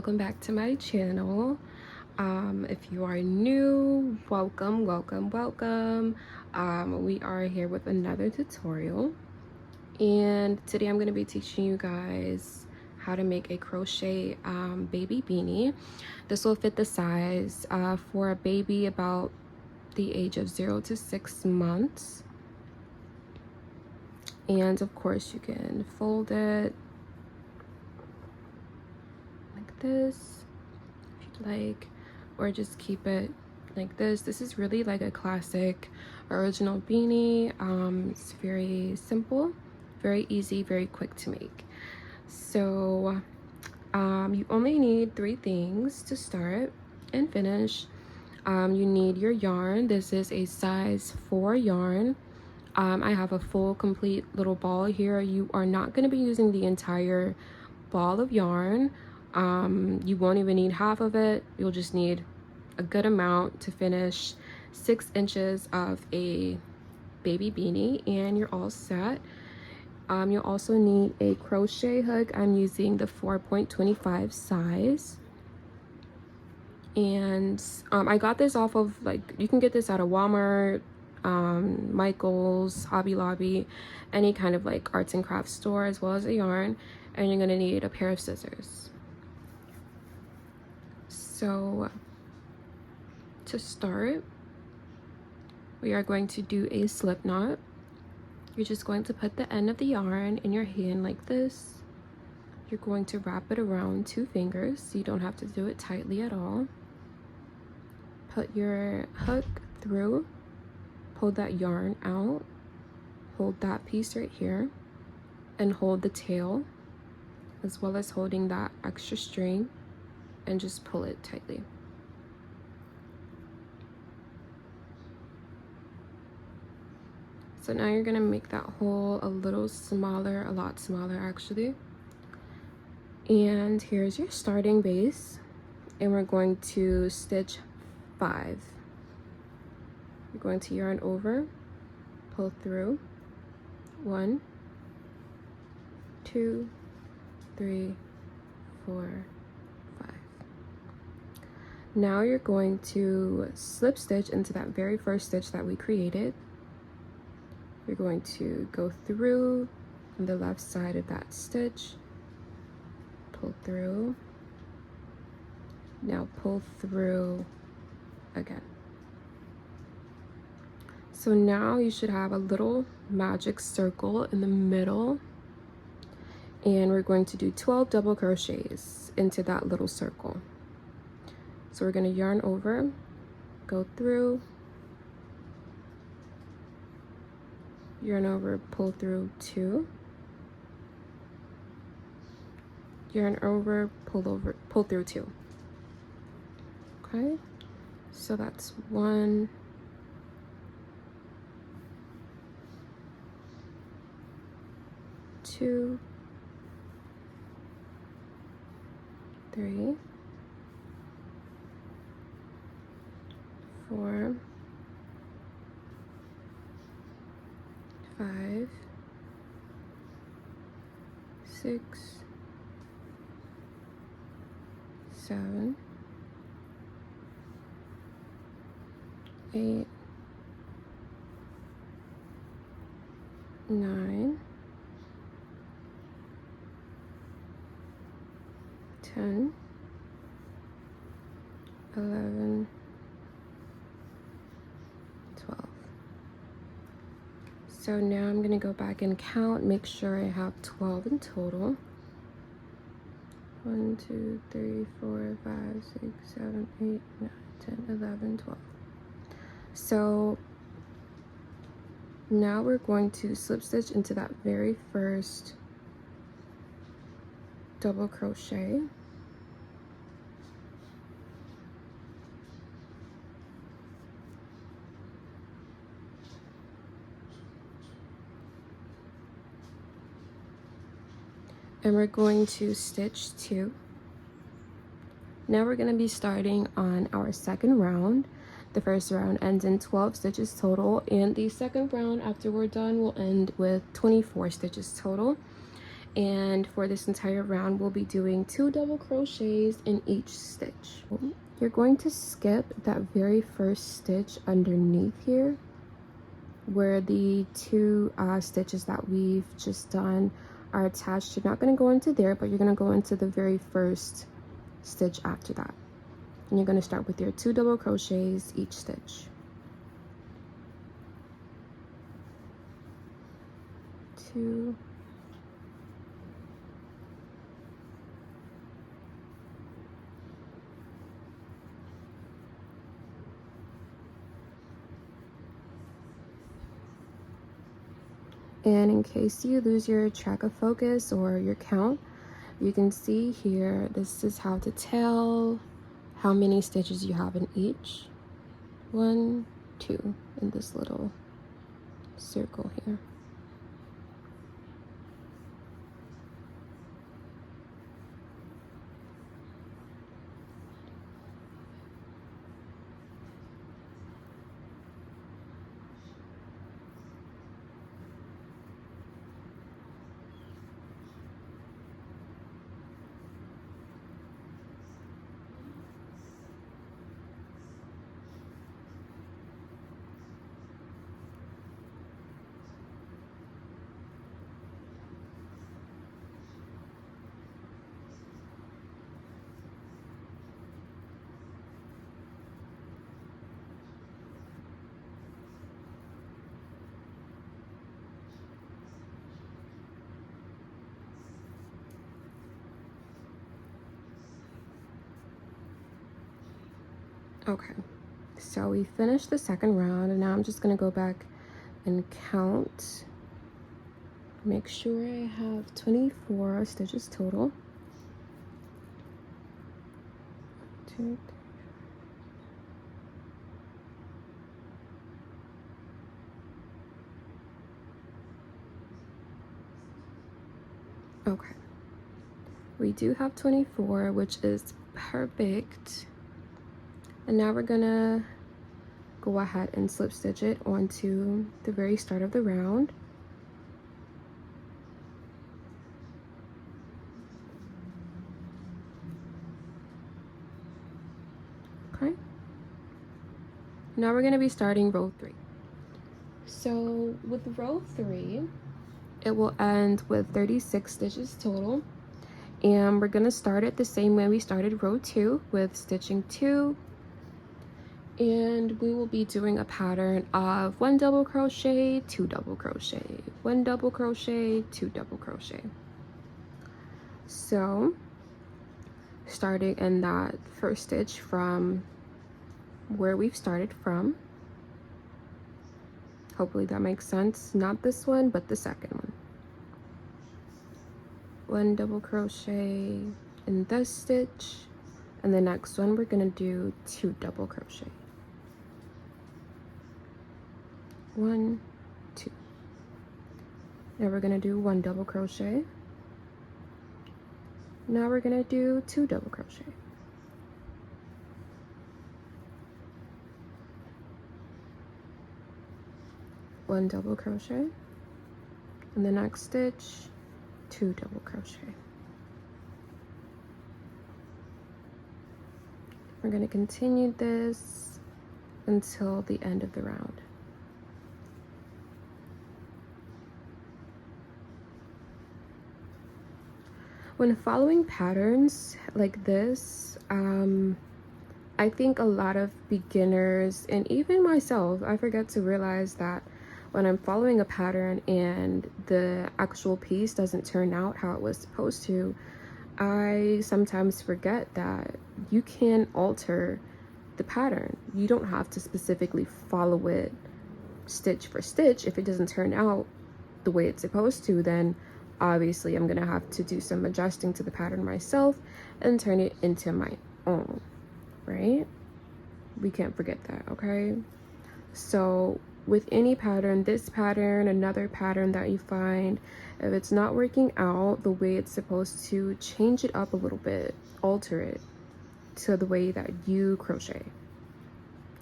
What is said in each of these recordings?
welcome back to my channel. If you are new, welcome. We are here with another tutorial, and today I'm going to be teaching you guys how to make a crochet baby beanie. This will fit the size for a baby about the age of 0 to 6 months. And of course you can fold it like this if you'd like, or just keep it like this. This is really like a classic original beanie. It's very simple, very easy, very quick to make. So you only need 3 things to start and finish. You need your yarn. This is a size 4 yarn. I have a full complete little ball here. You are not going to be using the entire ball of yarn. You won't even need half of it. You'll just need a good amount to finish 6 inches of a baby beanie, and you're all set. You'll also need a crochet hook. I'm using the 4.25 size, and I got this off of, like, you can get this out of Walmart, Michael's, Hobby Lobby, any kind of like arts and crafts store, as well as a yarn. And you're going to need a pair of scissors. So to start, we are going to do a slip knot. You're just going to put the end of the yarn in your hand like this. You're going to wrap it around 2 fingers, so you don't have to do it tightly at all. Put your hook through, pull that yarn out, hold that piece right here, and hold the tail, as well as holding that extra string, and just pull it tightly. So now you're gonna make that hole a little smaller, a lot smaller actually. And here's your starting base, and we're going to stitch 5. You're going to yarn over, pull through, 1, 2, 3, 4, 5. Now you're going to slip stitch into that very first stitch that we created. You're going to go through on the left side of that stitch, pull through, now pull through again. So now you should have a little magic circle in the middle, and we're going to do 12 double crochets into that little circle. So we're going to yarn over, go through, yarn over, pull through 2, yarn over, pull through 2. Okay, so that's 1, 2, 3, 4, 5, 6, 7, 8, 9, 10, 11, 12. So now I'm going to go back and count, make sure I have 12 in total. 1, 2, 3, 4, 5, 6, 7, 8, 9, 10, 11, 12. So now we're going to slip stitch into that very first double crochet. And we're going to stitch 2. Now we're going to be starting on our second round. The first round ends in 12 stitches total, and the second round after we're done will end with 24 stitches total. And for this entire round, we'll be doing 2 double crochets in each stitch. You're going to skip that very first stitch underneath here, where the 2 stitches that we've just done are attached. You're not going to go into there, but you're going to go into the very first stitch after that. And you're going to start with your 2 double crochets each stitch. 2, and in case you lose your track of focus or your count, you can see here, this is how to tell how many stitches you have in each. 1, 2 in this little circle here. Okay, so we finished the second round, and now I'm just gonna go back and count. Make sure I have 24 stitches total. 2, 3. Okay, we do have 24, which is perfect. And now we're gonna go ahead and slip stitch it onto the very start of the round. Okay. Now we're gonna be starting row 3. So with row 3, it will end with 36 stitches total. And we're gonna start it the same way we started row 2, with stitching 2. And we will be doing a pattern of 1 double crochet, 2 double crochet, 1 double crochet, 2 double crochet. So starting in that first stitch from where we've started from, hopefully that makes sense. Not this one, but the second one. 1 double crochet in this stitch, and the next one we're gonna do 2 double crochet. 1, 2. Now we're gonna do 1 double crochet. Now we're gonna do 2 double crochet. 1 double crochet. In the next stitch, 2 double crochet. We're gonna continue this until the end of the round. When following patterns like this, I think a lot of beginners, and even myself, I forget to realize that when I'm following a pattern and the actual piece doesn't turn out how it was supposed to, I sometimes forget that you can alter the pattern. You don't have to specifically follow it stitch for stitch. If it doesn't turn out the way it's supposed to, then obviously I'm gonna have to do some adjusting to the pattern myself and turn it into my own, right? We can't forget that, okay? So with any pattern, this pattern, another pattern that you find, if it's not working out the way it's supposed to, change it up a little bit, alter it to the way that you crochet.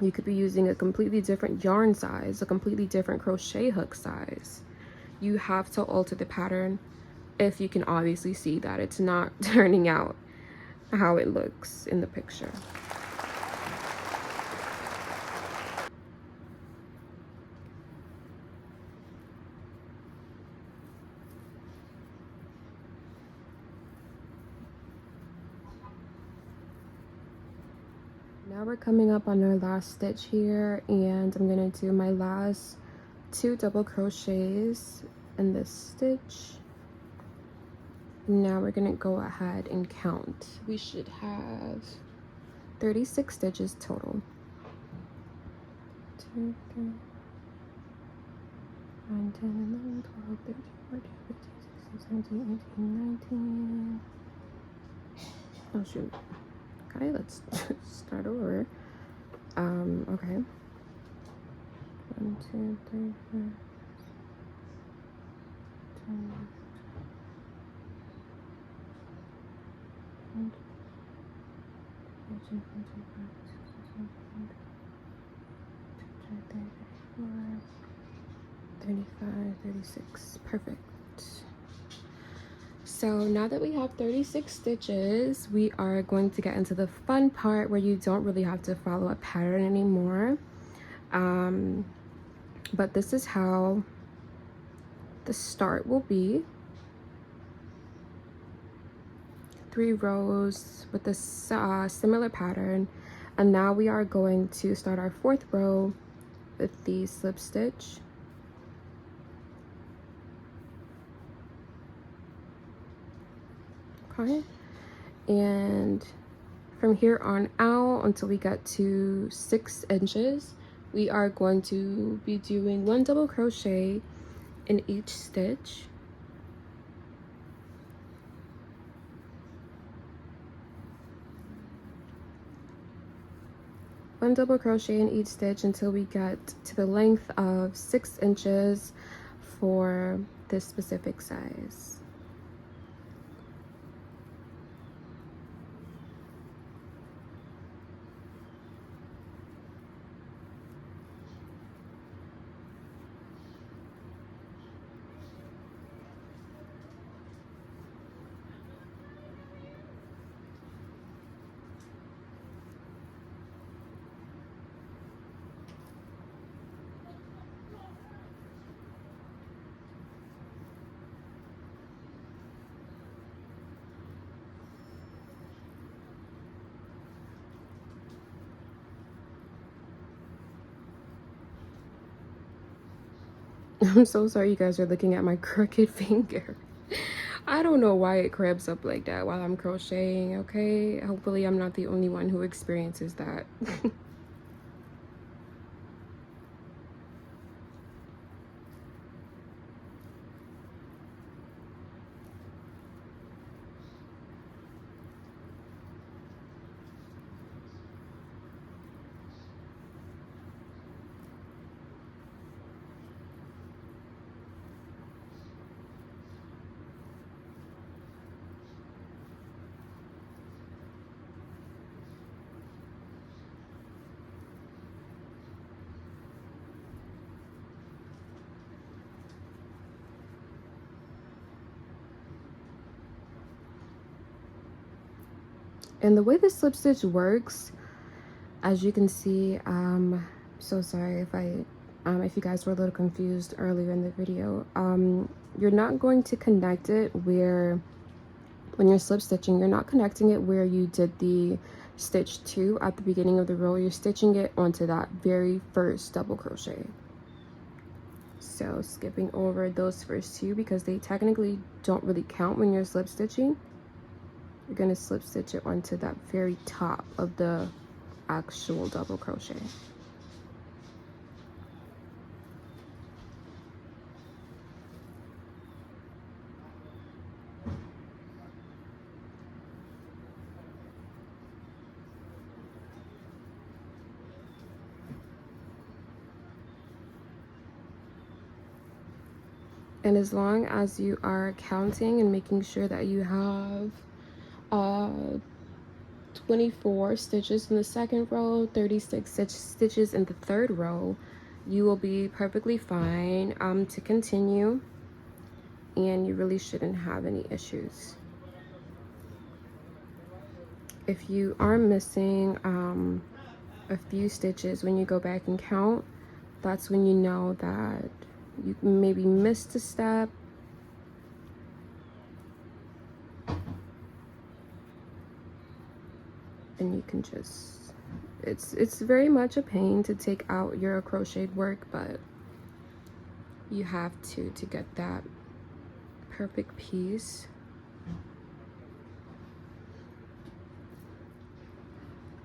You could be using a completely different yarn size, a completely different crochet hook size. You have to alter the pattern if you can obviously see that it's not turning out how it looks in the picture. Now we're coming up on our last stitch here, and I'm gonna do my last 2 double crochets in this stitch. Now we're gonna go ahead and count. We should have 36 stitches total. 2, 3, 9, 10, 11, 12, 13, 14, 15, 16, 17, 18, 19. Oh shoot. Okay, let's start over. Okay. 1, 2, 3, 4, 10, 35, 36. Perfect. So now that we have 36 stitches, we are going to get into the fun part where you don't really have to follow a pattern anymore. But this is how the start will be. 3 rows with a similar pattern, and now we are going to start our 4th row with the slip stitch. Okay, and from here on out until we get to 6 inches, we are going to be doing 1 double crochet in each stitch. One double crochet in each stitch until we get to the length of 6 inches for this specific size. I'm so sorry you guys are looking at my crooked finger. I don't know why it cramps up like that while I'm crocheting, okay? Hopefully I'm not the only one who experiences that. And the way the slip stitch works, as you can see, so sorry if you guys were a little confused earlier in the video. You're not going to connect it where, when you're slip stitching, you're not connecting it where you did the stitch 2 at the beginning of the row. You're stitching it onto that very first double crochet. So skipping over those first 2 because they technically don't really count when you're slip stitching. You're going to slip stitch it onto that very top of the actual double crochet. And as long as you are counting and making sure that you have 24 stitches in the 2nd row, 36 stitches in the 3rd row, you will be perfectly fine to continue. and you really shouldn't have any issues. If you are missing a few stitches when you go back and count, that's when you know that you maybe missed a step. And you can just, it's very much a pain to take out your crocheted work, but you have to get that perfect piece.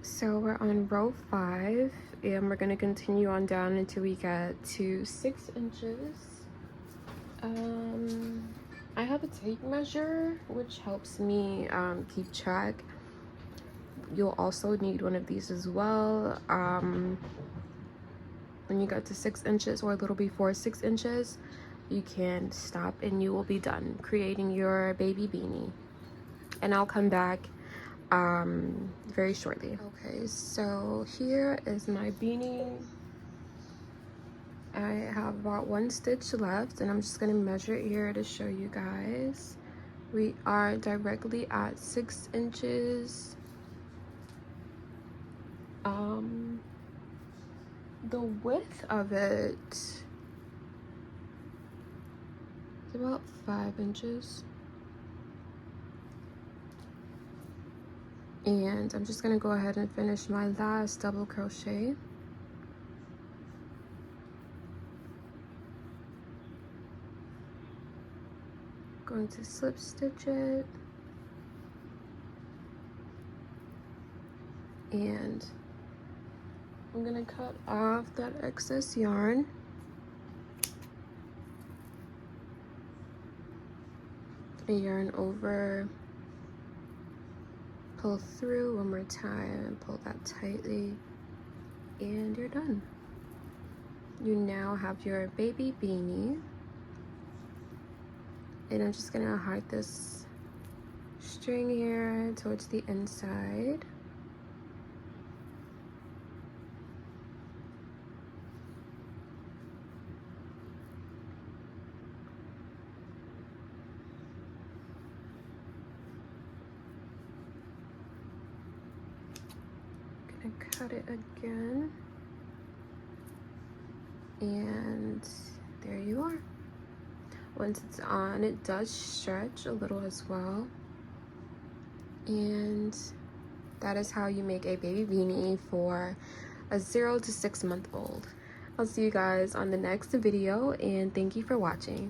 So we're on row 5, and we're going to continue on down until we get to 6 inches. I have a tape measure which helps me keep track. You'll also need one of these as well. When you get to 6 inches or a little before 6 inches, you can stop and you will be done creating your baby beanie. And I'll come back very shortly. Okay, so here is my beanie. I have about 1 stitch left, and I'm just gonna measure it here to show you guys. We are directly at 6 inches. The width of it is about 5 inches. And I'm just gonna go ahead and finish my last double crochet. Going to slip stitch it. And I'm gonna cut off that excess yarn. Yarn over, pull through one more time and pull that tightly, and you're done. You now have your baby beanie, and I'm just gonna hide this string here towards the inside. Cut it again, and there you are. Once it's on, it does stretch a little as well, and that is how you make a baby beanie for a 0 to 6 month old. I'll see you guys on the next video, and thank you for watching.